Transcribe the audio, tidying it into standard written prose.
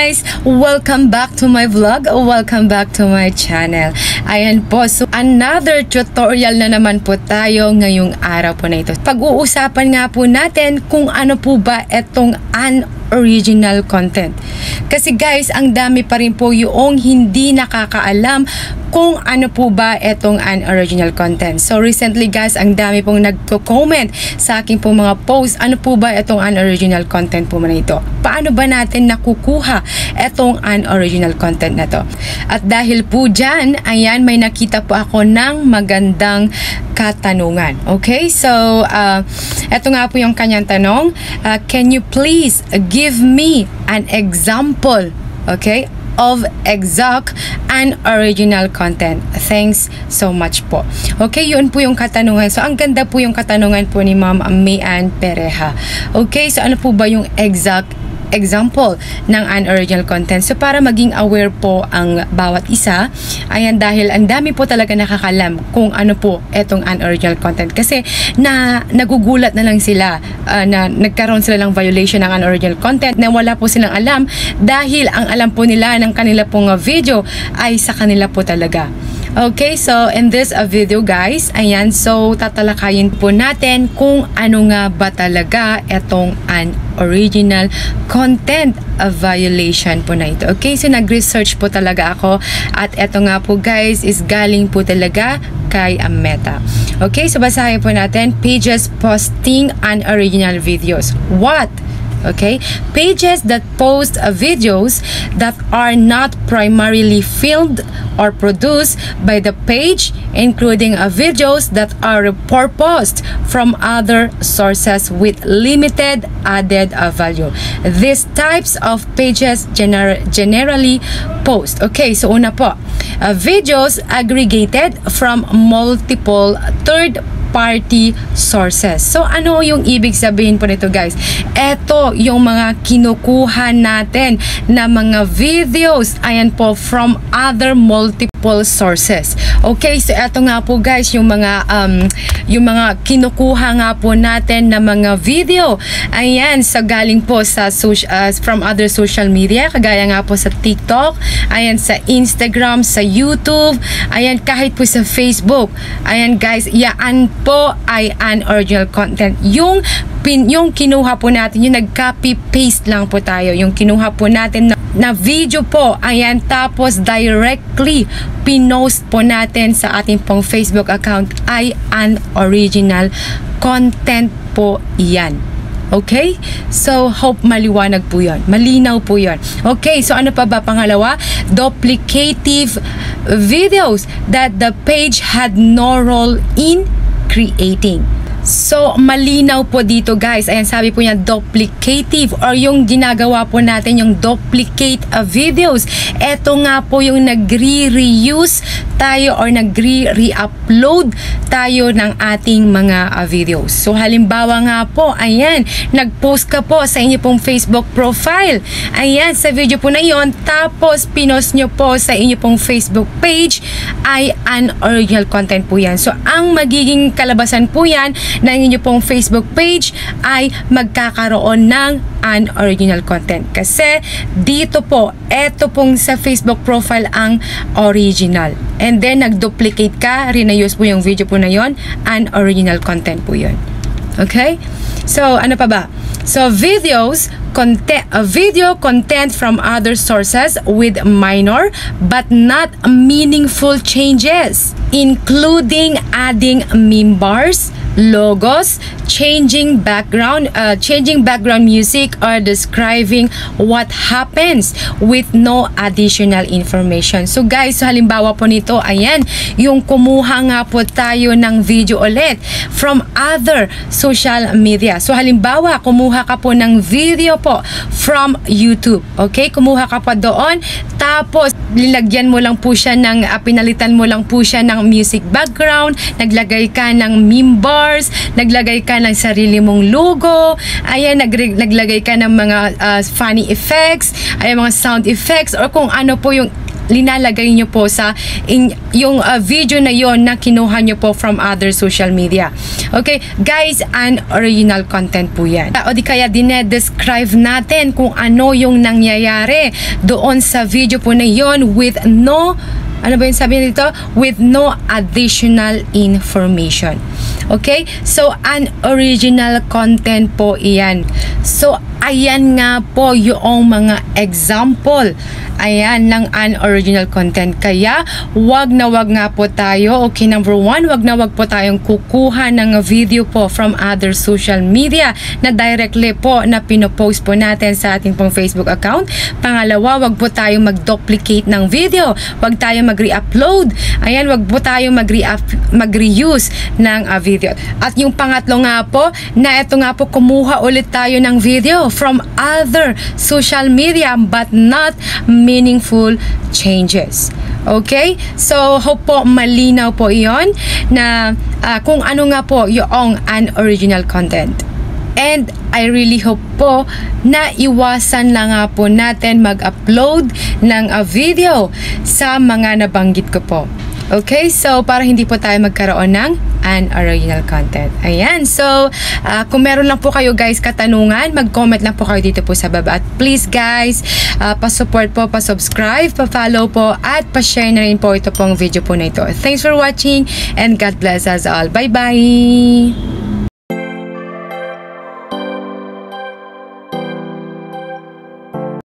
guys! Welcome back to my vlog. Welcome back to my channel. Ayan po, so another tutorial na naman po tayo ngayong araw po na ito. Pag-uusapan nga po natin kung ano po ba itong unoriginal content. Kasi guys, ang dami pa rin po yung hindi nakakaalam kung ano po ba itong unoriginal content. So recently guys, ang dami pong nagko-comment sa aking po mga posts, ano po ba itong unoriginal content po na ito? Paano ba natin nakukuha itong unoriginal content na to? At dahil po dyan, ayan, may nakita po ako ng magandang katanungan. Okay, so ito nga po yung kanyang tanong. Can you please give me an example, okay, of exact and original content? Thanks so much po. Okay, yun po yung katanungan. So, ang ganda po yung katanungan po ni Ma'am Mayan Pereja. Okay, so ano po ba yung exact example ng unoriginal content? So para maging aware po ang bawat isa, ayan, dahil ang dami po talaga nakakalam kung ano po etong unoriginal content, kasi nagugulat na lang sila na nagkaroon sila ng violation ng unoriginal content na wala po silang alam, dahil ang alam po nila ng kanila pong video ay sa kanila po talaga. Okay, so in this video guys, ayan, so tatalakayin po natin kung ano nga ba talaga etong unoriginal content violation po na ito. Okay, so nag-research po talaga ako, at eto nga po guys is galing po talaga kay Meta. Okay, so basahin po natin. Pages posting unoriginal videos. What? Okay, pages that post videos that are not primarily filmed or produced by the page, including videos that are repurposed from other sources with limited added value. These types of pages generally post. Okay, so una po, videos aggregated from multiple third-party sources. So ano yung ibig sabihin po nito guys? Eto yung mga kinukuha natin na mga videos, ayan po, from other multiple sources. Okay, so eto nga po guys yung mga kinukuha nga po natin na mga video, ayan, sa galing po sa from other social media, kagaya nga po sa TikTok, ayan, sa Instagram, sa YouTube, ayan, kahit po sa Facebook. Ayan guys, yan po ay unoriginal content. Yung kinuha po natin, yung nag-copy-paste lang po tayo, yung kinuha po natin na video po, ayan, tapos directly pinost po natin sa ating pong Facebook account, ay unoriginal content po yan. Okay? So, hope maliwanag po yun. Malinaw po yun. Okay, so ano pa ba pangalawa? Duplicative videos that the page had no role in creating. So, malinaw po dito guys. Ayan, sabi po niya duplicative, or yung ginagawa po natin yung duplicate videos. Ito nga po yung nagre-reuse tayo or nagre-re-upload tayo ng ating mga videos. So, halimbawa nga po, ayan, nag-post ka po sa inyo pong Facebook profile. Ayan, sa video po na yon, tapos pinost nyo po sa inyo pong Facebook page, ay unoriginal content po yan. So, ang magiging kalabasan po yan ng inyo pong Facebook page ay magkakaroon ng unoriginal content, kasi dito po, eto pong sa Facebook profile ang original, and then nag-duplicate ka, reuse po yung video po na yon, unoriginal content po yun. Okay, so ano pa ba? So video content from other sources with minor but not meaningful changes, including adding meme bars, logos, changing background music, or describing what happens with no additional information. So guys, so halimbawa po nito, ayan, yung kumuha nga po tayo ng video ulit from other social media. So halimbawa, kumuha ka po ng video po from YouTube. Okay, kumuha ka pa doon, tapos nilagyan mo lang po siya ng pinalitan mo lang po siya ng music background, naglagay ka ng meme bars, naglagay ka ng sarili mong logo, ayan, naglagay ka ng mga funny effects, ayan, mga sound effects, or kung ano po yung linalagay nyo po sa yung video na yon na kinuha nyo po from other social media. Okay, guys, unoriginal content po yan. O di kaya dinedescribe natin kung ano yung nangyayari doon sa video po na yon with no, ano ba yung sabi nito? With no additional information. Okay? So, unoriginal content po iyan. So, ayan nga po yung mga example. Ayan, ng unoriginal content. Kaya, wag nga po tayo. Okay, number 1, wag po tayong kukuha ng video po from other social media na directly po na pinopost po natin sa ating pong Facebook account. Pangalawa, wag po tayong mag-duplicate ng video. Wag tayong mag-re-upload. Ayan, wag po tayong mag-reuse ng video. At yung pangatlo nga po, na ito nga po, kumuha ulit tayo ng video from other social media but not meaningful changes. Okay? So, hope po malinaw po iyon na kung ano nga po yung unoriginal content. And I really hope po na iwasan lang nga po natin mag-upload ng video sa mga nabanggit ko po. Okay, so para hindi po tayo magkaroon ng unoriginal content. Ayan, so kung meron lang po kayo guys katanungan, mag-comment lang po kayo dito po sa baba. At please guys, pa-support po, pa-subscribe, pa-follow po, at pa-share na rin po ito pong video po na ito. Thanks for watching and God bless us all. Bye-bye!